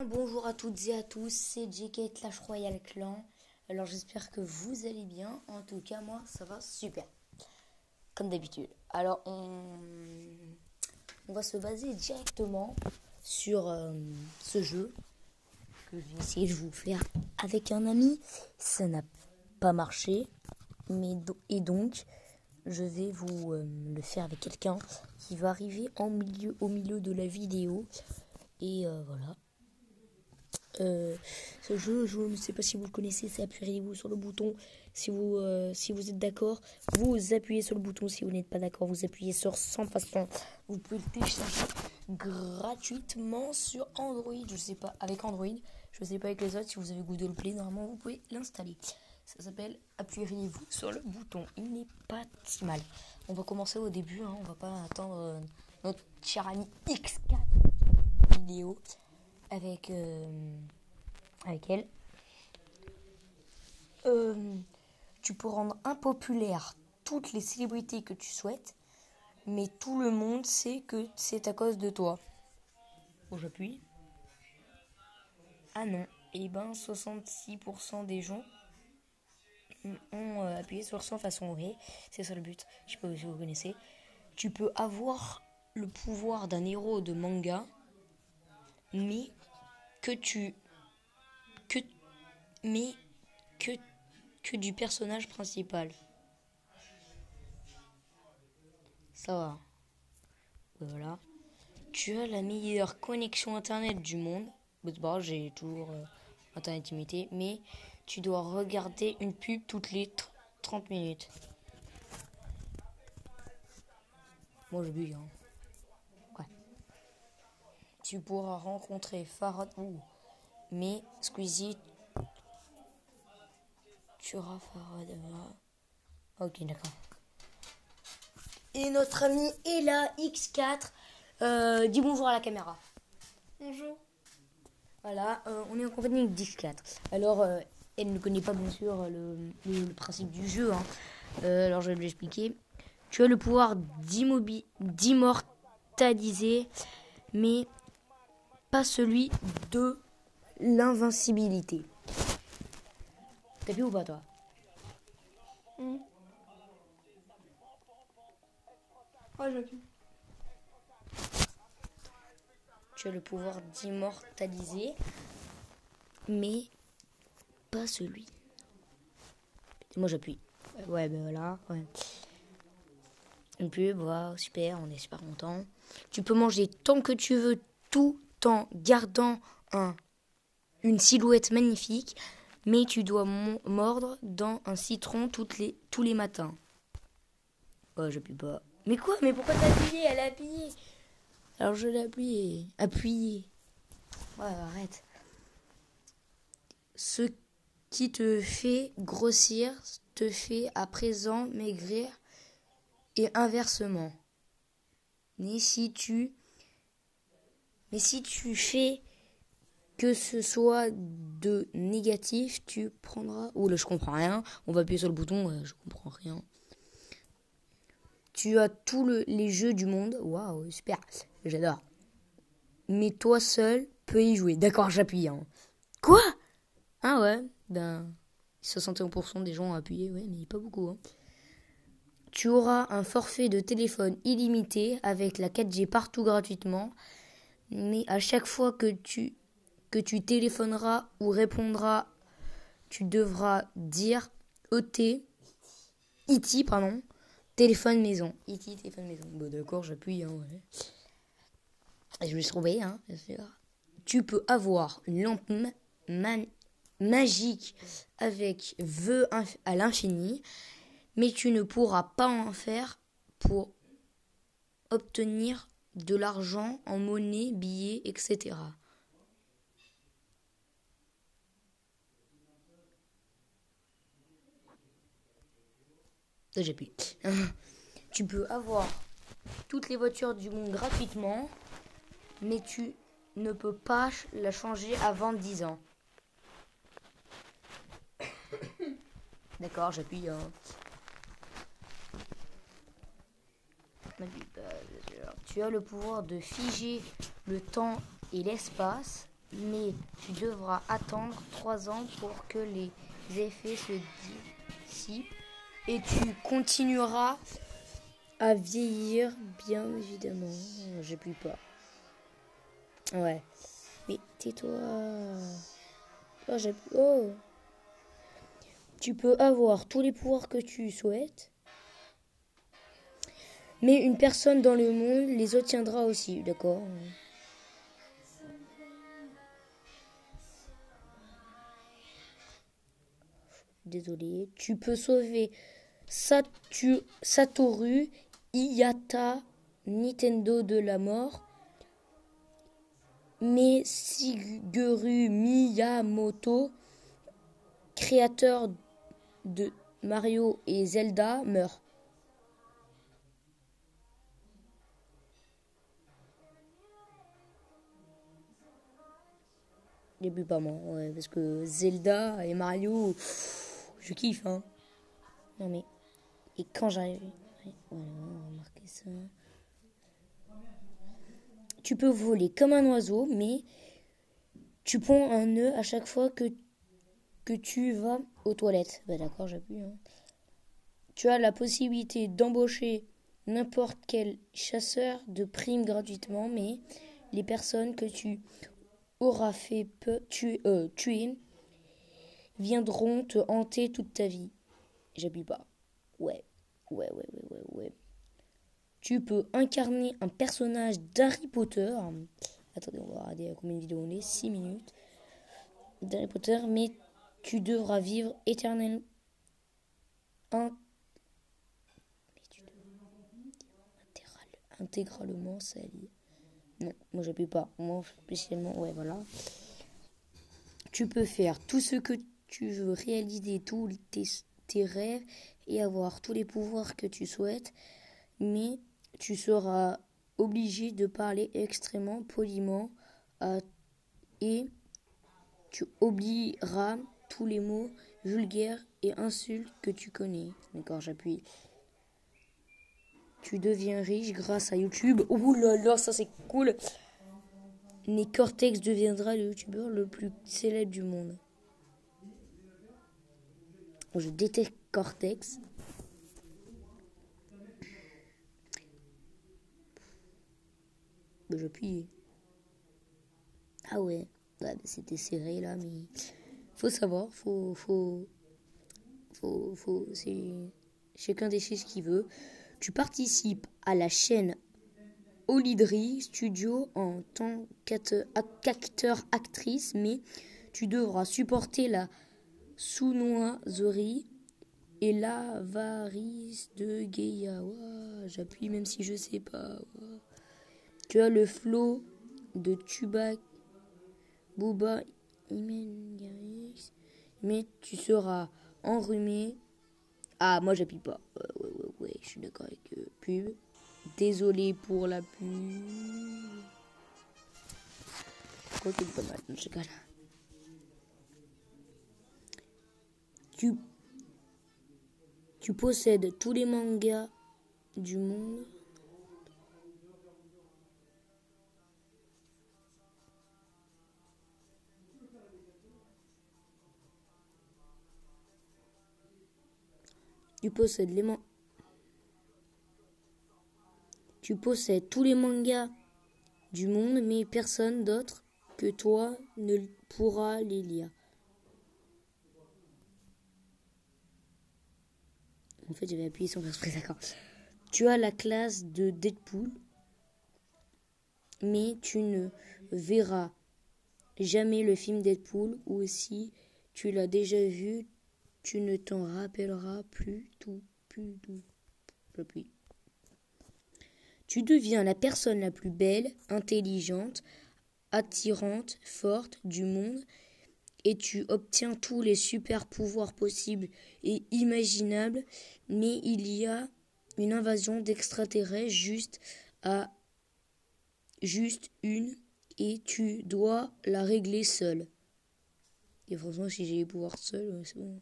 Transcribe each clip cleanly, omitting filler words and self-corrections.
Bonjour à toutes et à tous, c'est JK Clash Royale Clan. Alors j'espère que vous allez bien. En tout cas moi ça va super. Comme d'habitude. Alors on va se baser directement sur ce jeu que j'ai essayé de vous faire avec un ami. Ça n'a pas marché. Et donc je vais vous le faire avec quelqu'un qui va arriver au milieu de la vidéo. Et voilà. Ce jeu, je ne sais pas si vous le connaissez, c'est appuyez-vous sur le bouton si vous êtes d'accord, vous appuyez sur le bouton. Si vous n'êtes pas d'accord, vous appuyez sur 100 façons. Vous pouvez le télécharger gratuitement sur Android. Je sais pas avec Android, je sais pas avec les autres. Si vous avez Google Play, normalement vous pouvez l'installer. Ça s'appelle appuyez-vous sur le bouton. Il n'est pas si mal. On va commencer au début, hein. On va pas attendre notre cher ami X4 vidéo avec elle. Tu peux rendre impopulaire toutes les célébrités que tu souhaites, mais tout le monde sait que c'est à cause de toi. Bon, j'appuie. Ah non. Et ben 66% des gens ont appuyé sur 100 façons. Oui, c'est ça le but. Je sais pas si vous connaissez. Tu peux avoir le pouvoir d'un héros de manga, mais que du personnage principal. Ça va. Voilà. Tu as la meilleure connexion internet du monde. Bon, j'ai toujours internet illimité, mais tu dois regarder une pub toutes les 30 minutes. Moi, je bug, hein. Ouais. Tu pourras rencontrer Farad. Mais Squeezie, tu auras Farad. Ok, d'accord. Et notre ami est là, X4. Dis bonjour à la caméra. Bonjour. Voilà, on est en compagnie avec X4. Alors, elle ne connaît pas bien sûr le principe du jeu. Hein. Alors, je vais lui expliquer. Tu as le pouvoir d'immortaliser, mais pas celui de l'invincibilité. T'as vu ou pas, toi? Ouais, j'appuie. Tu as le pouvoir d'immortaliser, mais pas celui. Moi, j'appuie. Ouais, ben voilà. Ouais. Une pub, voilà, super, on est super content. Tu peux manger tant que tu veux, tout en gardant une silhouette magnifique, mais tu dois mordre dans un citron tous les matins. Oh, j'appuie pas. Mais quoi? Mais pourquoi t'as appuyé? Elle a appuyé. Alors je l'ai appuyé. Appuyé. Ouais, arrête. Ce qui te fait grossir te fait à présent maigrir et inversement. Mais si tu fais que ce soit de négatif, tu prendras... Ouh là, je comprends rien. On va appuyer sur le bouton, je comprends rien. Tu as tous les jeux du monde. Waouh, super. J'adore. Mais toi seul peux y jouer. D'accord, j'appuie. Hein. Quoi? Ah ouais, ben... 61% des gens ont appuyé, ouais, mais pas beaucoup. Hein. Tu auras un forfait de téléphone illimité avec la 4G partout gratuitement. Mais à chaque fois que tu téléphoneras ou répondras, tu devras dire IT, pardon, téléphone maison. IT, téléphone maison. Bon, d'accord, j'appuie, hein, ouais. Je vais se trouver, hein, bien sûr. Tu peux avoir une lampe magique avec vœux à l'infini, mais tu ne pourras pas en faire pour obtenir de l'argent en monnaie, billets, etc. J'appuie. Tu peux avoir toutes les voitures du monde gratuitement, mais tu ne peux pas la changer avant 10 ans. D'accord, j'appuie. Tu as le pouvoir de figer le temps et l'espace, mais tu devras attendre 3 ans pour que les effets se dissipent et tu continueras à vieillir, bien évidemment. J'ai plus peur. Ouais. Mais tais-toi. Oh, oh. Tu peux avoir tous les pouvoirs que tu souhaites, mais une personne dans le monde les obtiendra aussi, d'accord? Désolé. Tu peux sauver Satoru Iwata Nintendo de la mort, mais Shigeru Miyamoto, créateur de Mario et Zelda, meurt. Début pas moi, ouais, parce que Zelda et Mario, je kiffe, hein. Non mais, et quand j'arrive, voilà, on va marquer ça. Tu peux voler comme un oiseau, mais tu ponds un nœud à chaque fois que tu vas aux toilettes. Bah d'accord, j'appuie. Hein. Tu as la possibilité d'embaucher n'importe quel chasseur de primes gratuitement, mais les personnes que tu auras fait tuer viendront te hanter toute ta vie. J'appuie pas. Ouais. Tu peux incarner un personnage d'Harry Potter. Attendez, on va regarder à combien de vidéos on est. 6 minutes. D'Harry Potter, mais tu devras vivre éternellement. Intégralement sali. Non, moi j'appuie pas. Moi spécialement, ouais, voilà. Tu peux faire tout ce que tu veux, réaliser tous tes rêves et avoir tous les pouvoirs que tu souhaites, mais tu seras obligé de parler extrêmement poliment et tu oublieras tous les mots vulgaires et insultes que tu connais. D'accord, j'appuie. Tu deviens riche grâce à YouTube. Ouh là là, ça c'est cool. Mais Cortex deviendra le youtubeur le plus célèbre du monde. Je déteste Cortex. J'appuie. Ah ouais. C'était serré là, mais faut savoir, c'est chacun décide ce qu'il veut. Tu participes à la chaîne Olydri Studio en tant qu'acteur-actrice, mais tu devras supporter la sournoiserie et l'avarice de Geia. Wow, j'appuie même si je sais pas. Wow. Tu as le flow de Tubac, Booba, mais tu seras enrhumé. Ah, moi j'appuie pas. Ouais, je suis d'accord avec pub. Désolé pour la pub. Quoi qu'il est pas mal, dans ce cas-là. Tu possèdes tous les mangas du monde. Tu possèdes tous les mangas du monde, mais personne d'autre que toi ne pourra les lire. En fait, j'avais appuyé sans faire exprès, d'accord. Tu as la classe de Deadpool, mais tu ne verras jamais le film Deadpool, ou si tu l'as déjà vu, tu ne t'en rappelleras plus tout. J'appuie. Tu deviens la personne la plus belle, intelligente, attirante, forte du monde et tu obtiens tous les super pouvoirs possibles et imaginables, mais il y a une invasion d'extraterrestres juste une et tu dois la régler seul. Et franchement, si j'ai les pouvoirs seuls, c'est bon.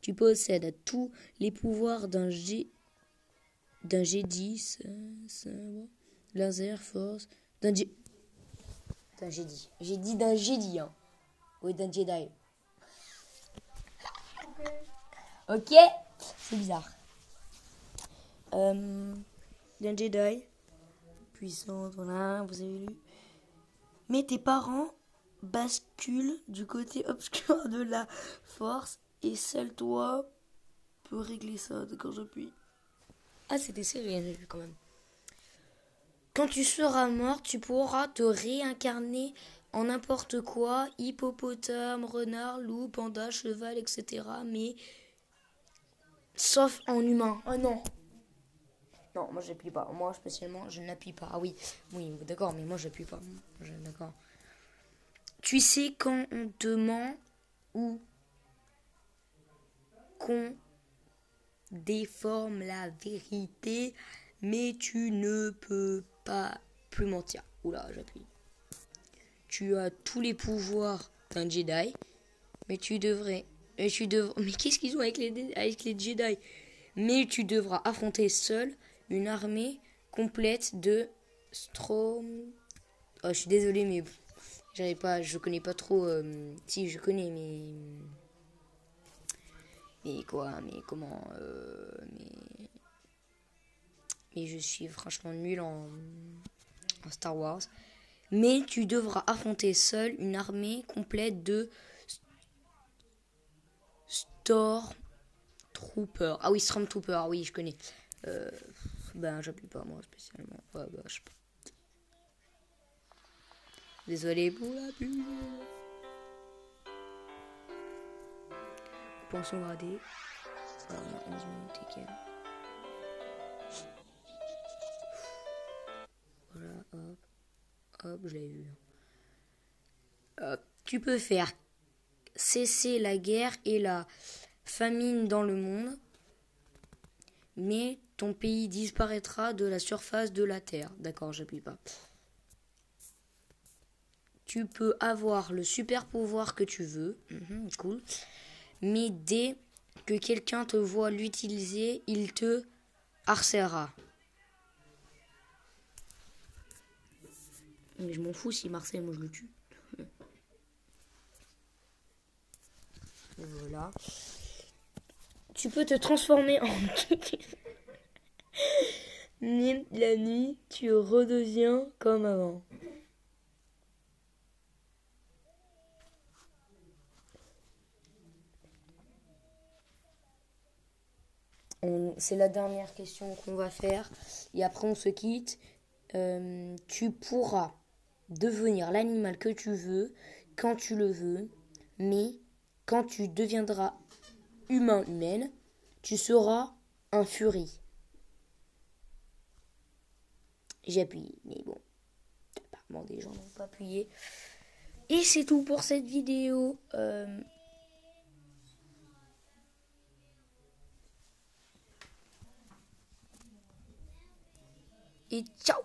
Tu possèdes tous les pouvoirs d'un G10, laser, force, D'un Jedi. J'ai dit d'un Jedi, hein. Oui, d'un Jedi. Ok. C'est bizarre. D'un Jedi. Puissant, voilà, vous avez lu. Mais tes parents basculent du côté obscur de la force et seul toi peux régler ça. D'accord, j'appuie. Ah, c'était serré, j'ai vu quand même. Quand tu seras mort, tu pourras te réincarner en n'importe quoi, hippopotame, renard, loup, panda, cheval, etc. Mais sauf en humain. Oh non. Non, moi j'appuie pas. Moi spécialement, je n'appuie pas. Ah oui, oui, d'accord, mais moi j'appuie pas. D'accord. Tu sais quand on te ment ou qu'on déforme la vérité, mais tu ne peux pas plus mentir. Oula, j'appuie. Tu as tous les pouvoirs d'un Jedi, mais tu devrais... Mais qu'est-ce qu'ils ont avec les Jedi? Mais tu devras affronter seul une armée complète de Strom... Oh, je suis désolée, mais j'arrive pas, je connais pas trop... Si, je connais, mais... Mais quoi? Mais comment? Mais je suis franchement nulle en Star Wars. Mais tu devras affronter seul une armée complète de Stormtroopers. Ah oui, Stormtroopers, oui, je connais. Ben, j'appuie pas moi spécialement. Ouais, bah, je sais pas. Désolé pour la pub. Pensons à des... Voilà, on a 11 minutes et quelques. Voilà, hop. Hop, je l'avais vu. Hop. Tu peux faire cesser la guerre et la famine dans le monde, mais ton pays disparaîtra de la surface de la Terre. D'accord, j'appuie pas. Tu peux avoir le super pouvoir que tu veux. Cool. Mais dès que quelqu'un te voit l'utiliser, il te harcèlera. Mais je m'en fous si Marcel, moi je le tue. Voilà. Tu peux te transformer en... Mais la nuit, tu redeviens comme avant. C'est la dernière question qu'on va faire. Et après, on se quitte. Tu pourras devenir l'animal que tu veux, quand tu le veux. Mais quand tu deviendras humaine, tu seras un furie. J'appuie, mais bon, apparemment des gens n'ont pas appuyé. Et c'est tout pour cette vidéo. Et ciao!